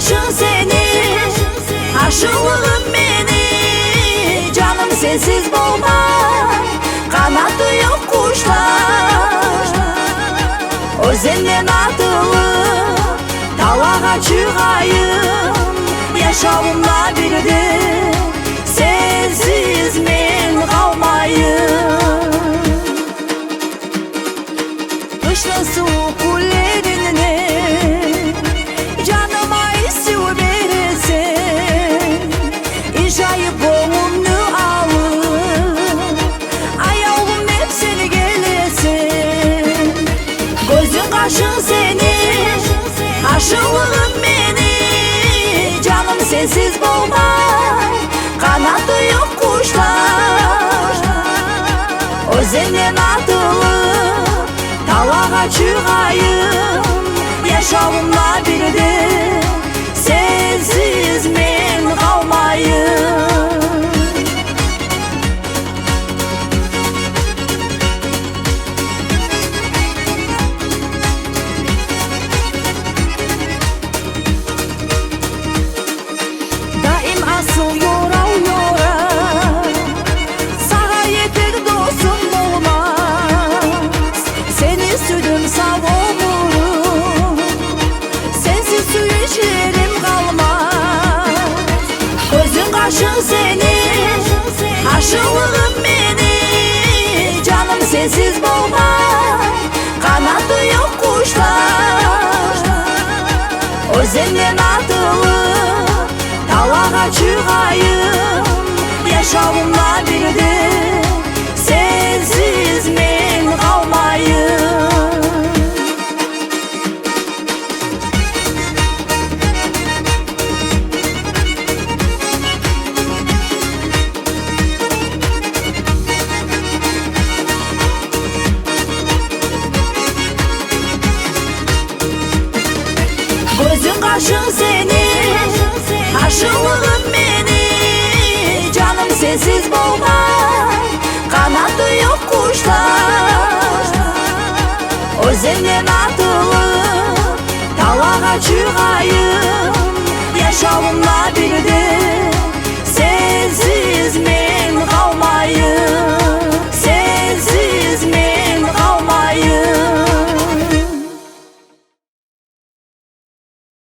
kaşın seni, aşığım beni. Canım sensiz bulmay, kanadı yok kuşlar. Özünden atılıp dalağa çıkayım, yaşamımla birde sensiz men kalmayım. Kışla soğuk kullerine canıma istiyor veresin, İşayıp boğumunu alıp ayağım hep seni gelesin. Gözün kaşın seni, aşığım beni. Canım sensiz bulmay, kanadı yok kuşlar. Özünden atılıp dalağa çıkayım, yaşamımla birde sensiz men kalmayım. Daim asıl yoral yoral, sana yeter dostum olmaz. Seni sütüm savunurum, sensiz su içerim kalmaz. Gözün kaşın seni, aşığım beni. Canım sensiz bulmay, kanadı yok kuşlar. Özünden atılıp dalağa çıkayım, yaşamımla birde sensiz men kalmayım. Gözün kaşın seni, aşığım beni. Canım sensiz bulmay, kanadı yok kuşlar. Özünden atılıp dalağa çıkayım, yaşamımla birde